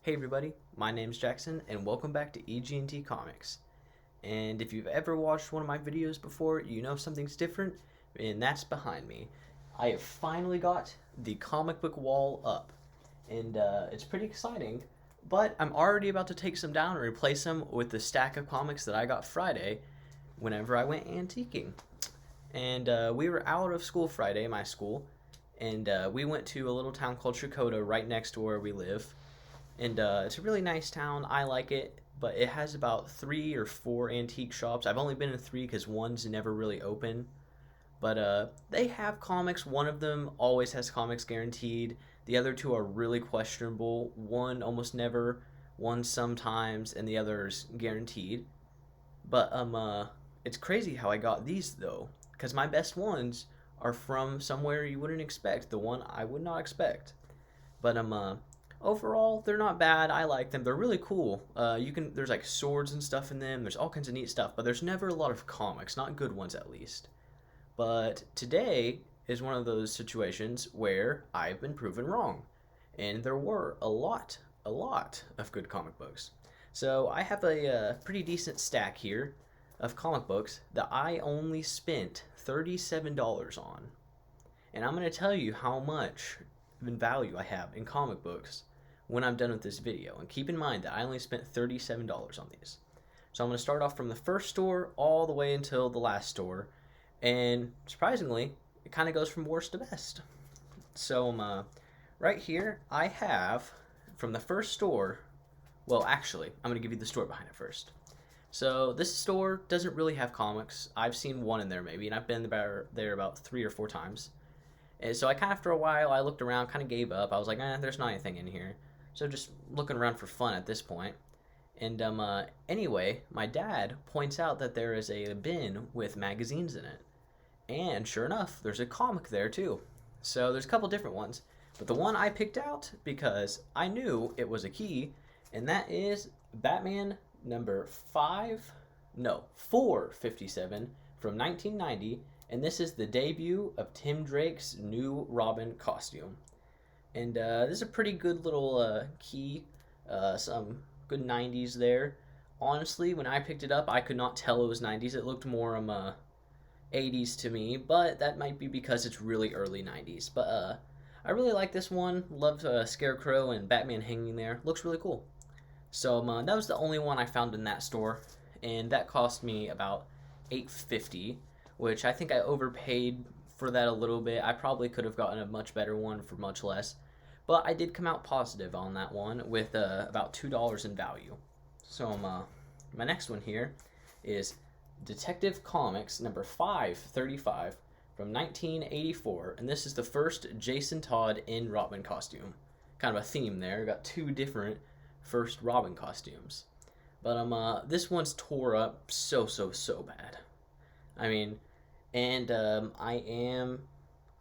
Hey everybody, my name's Jackson and welcome back to EG&T Comics. And if you've ever watched one of my videos before, you know something's different, and that's behind me. I have finally got the comic book wall up, and it's pretty exciting, but I'm already about to take some down and replace them with the stack of comics that I got Friday whenever I went antiquing. And we were out of school Friday, my school, and we went to a little town called Chakota right next to where we live. And it's a really nice town. I like it, but it has about 3 or 4 antique shops. I've only been in 3 because one's never really open. But they have comics. One of them always has comics guaranteed. The other 2 are really questionable. One almost never, one sometimes, and the other's guaranteed. But it's crazy how I got these though, because my best ones are from somewhere you wouldn't expect. The one I would not expect. But overall, they're not bad. I like them. They're really cool. There's like swords and stuff in them. There's all kinds of neat stuff, but there's never a lot of comics, not good ones at least. But today is one of those situations where I've been proven wrong, and there were a lot of good comic books. So I have a pretty decent stack here of comic books that I only spent $37 on. And I'm going to tell you how much in value I have in comic books when I'm done with this video. And keep in mind that I only spent $37 on these. So I'm going to start off from the first store all the way until the last store. And surprisingly, it kind of goes from worst to best. So right here, I have from the first store, well, actually, I'm going to give you the store behind it first. So this store doesn't really have comics. I've seen one in there maybe, and I've been there about 3 or 4 times. And so after a while, I looked around, kind of gave up. I was like, there's not anything in here. So just looking around for fun at this point. And anyway, my dad points out that there is a bin with magazines in it. And sure enough, there's a comic there too. So there's a couple different ones. But the one I picked out because I knew it was a key, and that is Batman number 457 from 1990. And this is the debut of Tim Drake's new Robin costume. And this is a pretty good little key, some good 90s there. Honestly, when I picked it up, I could not tell it was 90s. It looked more 80s to me, but that might be because it's really early 90s. But I really like this one. Love Scarecrow and Batman hanging there. Looks really cool. So that was the only one I found in that store, and that cost me about $8.50. Which I think I overpaid for that a little bit. I probably could have gotten a much better one for much less. But I did come out positive on that one with about $2 in value. So my next one here is Detective Comics number 535 from 1984. And this is the first Jason Todd in Robin costume. Kind of a theme there. Got 2 different first Robin costumes. But this one's tore up so bad. I mean, and I am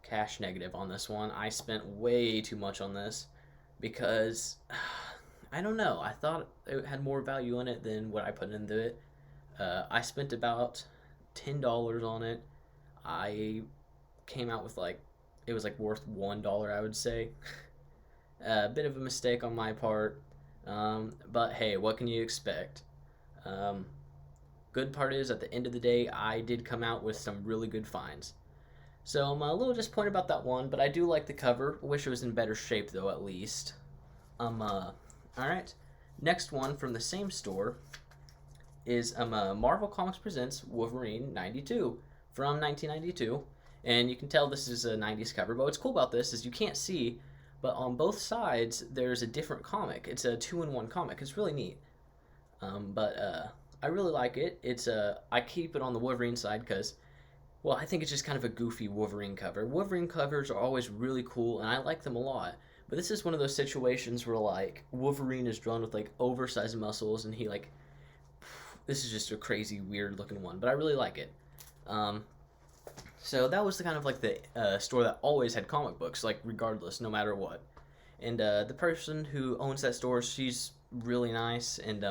cash negative on this one. I spent way too much on this because I don't know. I thought it had more value in it than what I put into it. I spent about $10 on it. I came out with it was worth $1, I would say. A bit of a mistake on my part, but hey, what can you expect? Good part is, at the end of the day, I did come out with some really good finds. So I'm a little disappointed about that one, but I do like the cover. Wish it was in better shape, though, at least. Alright. Next one from the same store is Marvel Comics Presents Wolverine 92 from 1992. And you can tell this is a 90s cover, but what's cool about this is you can't see, but on both sides, there's a different comic. It's a 2-in-1 comic. It's really neat. I really like it. I keep it on the Wolverine side because, well, I think it's just kind of a goofy Wolverine cover. Wolverine covers are always really cool, and I like them a lot. But this is one of those situations where, Wolverine is drawn with, oversized muscles, and he, this is just a crazy, weird-looking one. But I really like it. So that was the store that always had comic books, regardless, no matter what. And the person who owns that store, she's really nice, and,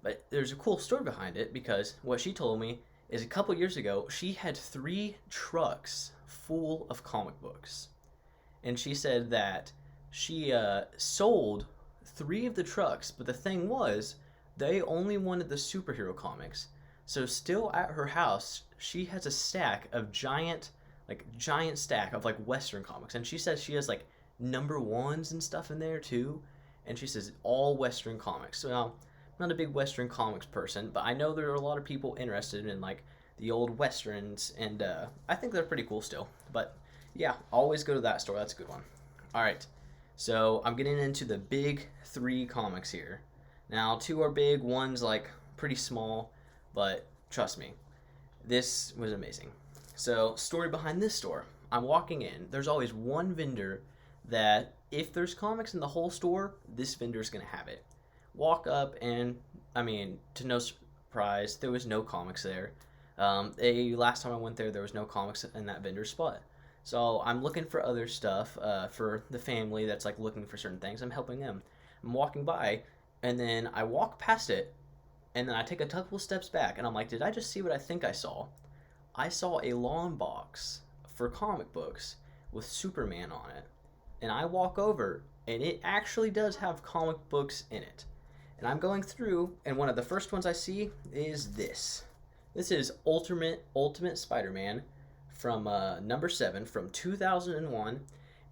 but there's a cool story behind it because what she told me is a couple years ago, she had 3 trucks full of comic books. And she said that she sold 3 of the trucks, but the thing was, they only wanted the superhero comics. So still at her house, she has a stack of giant stack of like Western comics, and she says she has like number ones and stuff in there too. And she says all Western comics. So now, I'm not a big Western comics person, but I know there are a lot of people interested in like the old Westerns, and I think they're pretty cool still. But yeah, always go to that store. That's a good one. All right, so I'm getting into the big 3 comics here. Now, 2 are big, one's like pretty small, but trust me, this was amazing. So, story behind this store. I'm walking in. There's always one vendor that if there's comics in the whole store, this vendor's going to have it. Walk up and, I mean, to no surprise, there was no comics there. Last time I went there was no comics in that vendor's spot. So I'm looking for other stuff for the family that's like looking for certain things. I'm helping them. I'm walking by, and then I walk past it, and then I take a couple steps back, and I'm like, did I just see what I think I saw? I saw a long box for comic books with Superman on it. And I walk over, and it actually does have comic books in it. And I'm going through, and one of the first ones I see is this. This is Ultimate Spider-Man from number 7 from 2001.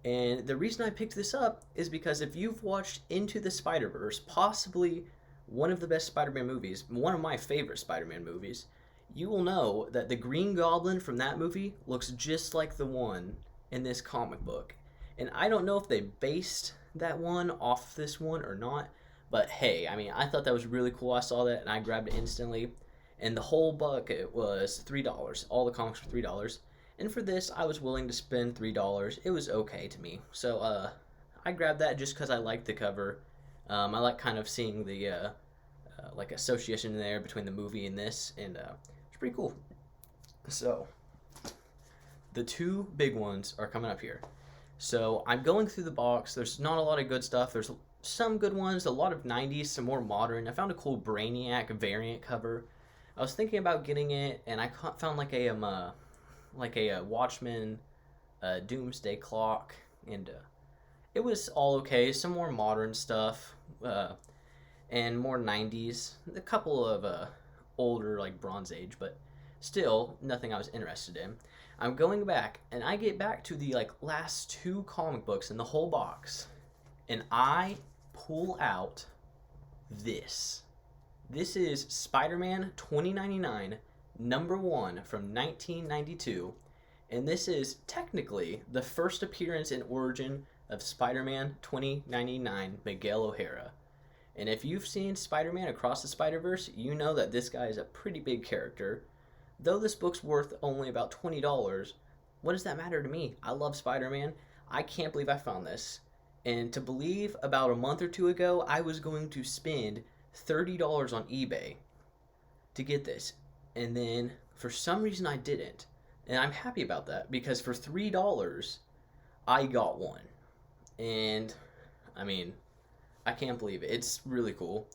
And the reason I picked this up is because if you've watched Into the Spider-Verse, possibly one of the best Spider-Man movies, one of my favorite Spider-Man movies, you will know that the Green Goblin from that movie looks just like the one in this comic book. And I don't know if they based that one off this one or not, but hey, I mean, I thought that was really cool. I saw that and I grabbed it instantly. And the whole bucket was $3. All the comics were $3. And for this, I was willing to spend $3. It was okay to me. So I grabbed that just because I liked the cover. I like kind of seeing the like association there between the movie and this, and it's pretty cool. So the 2 big ones are coming up here. So I'm going through the box. There's not a lot of good stuff. There's some good ones, a lot of 90s, some more modern. I found a cool Brainiac variant cover. I was thinking about getting it, and I found like a Watchmen Doomsday Clock, and it was all okay. Some more modern stuff, and more 90s. A couple of older, like Bronze Age, but still nothing I was interested in. I'm going back, and I get back to the like last 2 comic books in the whole box, and I pull out this. This is Spider-Man 2099, number 1 from 1992, and this is technically the first appearance and origin of Spider-Man 2099, Miguel O'Hara. And if you've seen Spider-Man Across the Spider-Verse, you know that this guy is a pretty big character. Though this book's worth only about $20, what does that matter to me? I love Spider-Man. I can't believe I found this. And to believe about a month or 2 ago, I was going to spend $30 on eBay to get this. And then for some reason I didn't. And I'm happy about that because for $3, I got one. And I mean, I can't believe it. It's really cool.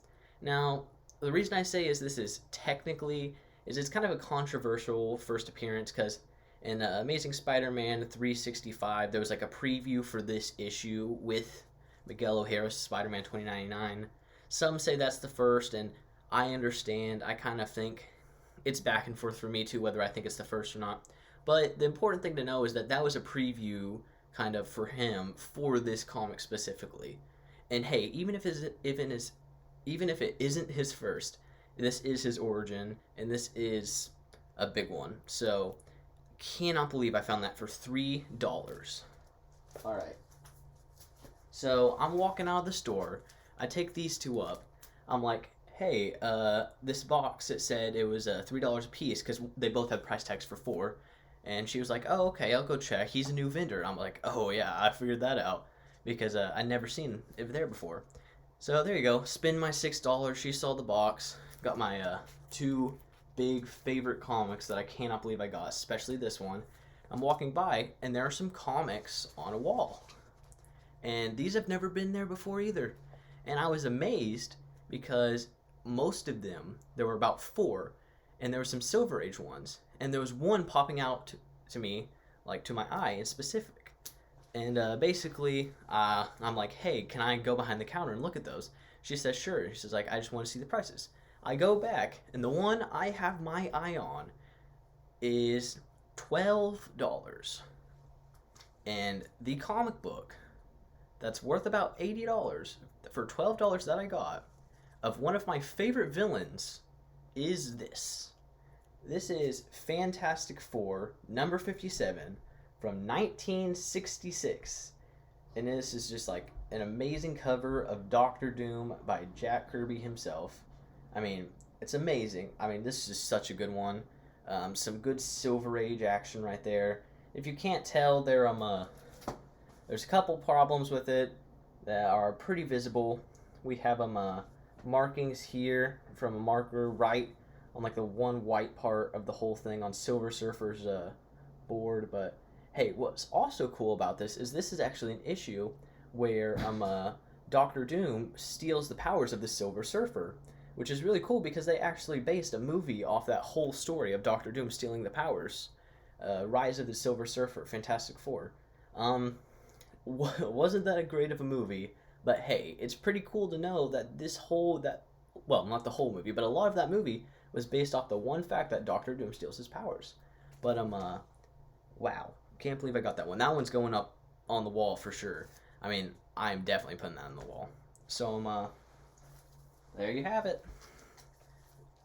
Now, the reason I say is this is technically, is it's kind of a controversial first appearance because in Amazing Spider-Man 365, there was like a preview for this issue with Miguel O'Hara's Spider-Man 2099. Some say that's the first, and I understand. I kind of think it's back and forth for me too, whether I think it's the first or not. But the important thing to know is that that was a preview kind of for him for this comic specifically. And hey, even if it isn't his first, this is his origin, and this is a big one. So, cannot believe I found that for $3. All right. So, I'm walking out of the store. I take these 2 up. I'm like, hey, this box, it said it was $3 a piece because they both had price tags for $4. And she was like, oh, okay, I'll go check. He's a new vendor. I'm like, oh, yeah, I figured that out because I'd never seen it there before. So there you go. Spend my $6. She saw the box. Got my 2 big favorite comics that I cannot believe I got, especially this one. I'm walking by, and there are some comics on a wall. And these have never been there before either. And I was amazed because most of them, there were about 4, and there were some Silver Age ones. And there was one popping out to me, like to my eye in specific. And basically, I'm like, hey, can I go behind the counter and look at those? She says, sure. She says, like, I just want to see the prices. I go back, and the one I have my eye on is $12. And the comic book that's worth about $80 for $12 that I got of one of my favorite villains is this. This is Fantastic Four, number 57, from 1966. And this is just like an amazing cover of Doctor Doom by Jack Kirby himself. I mean, it's amazing. I mean, this is such a good one. Some good Silver Age action right there. If you can't tell, there's a couple problems with it that are pretty visible. We have markings here from a marker right on like the one white part of the whole thing on Silver Surfer's board. But hey, what's also cool about this is actually an issue where Doctor Doom steals the powers of the Silver Surfer, which is really cool because they actually based a movie off that whole story of Doctor Doom stealing the powers. Rise of the Silver Surfer, Fantastic Four. Wasn't that a great of a movie? But hey, it's pretty cool to know that well, not the whole movie, but a lot of that movie was based off the one fact that Doctor Doom steals his powers. But wow, can't believe I got that one. That one's going up on the wall for sure. I mean, I'm definitely putting that on the wall. So there you have it.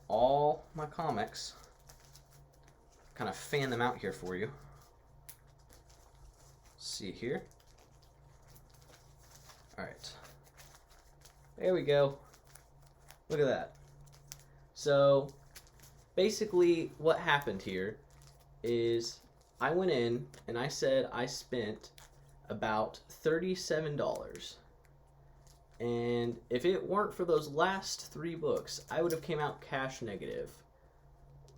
All my comics. Kind of fan them out here for you. See here. All right. There we go. Look at that. So basically what happened here is I went in and I said I spent about $37. And if it weren't for those last 3 books, I would have came out cash negative.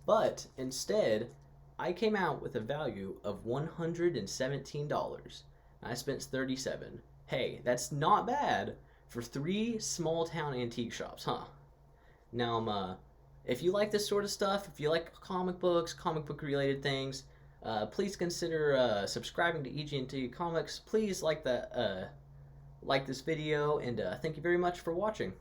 But instead, I came out with a value of $117. And I spent $37. Hey, that's not bad for 3 small town antique shops, huh? Now, if you like this sort of stuff, if you like comic books, comic book related things, please consider subscribing to EG&T Comics. Please like this video, and thank you very much for watching.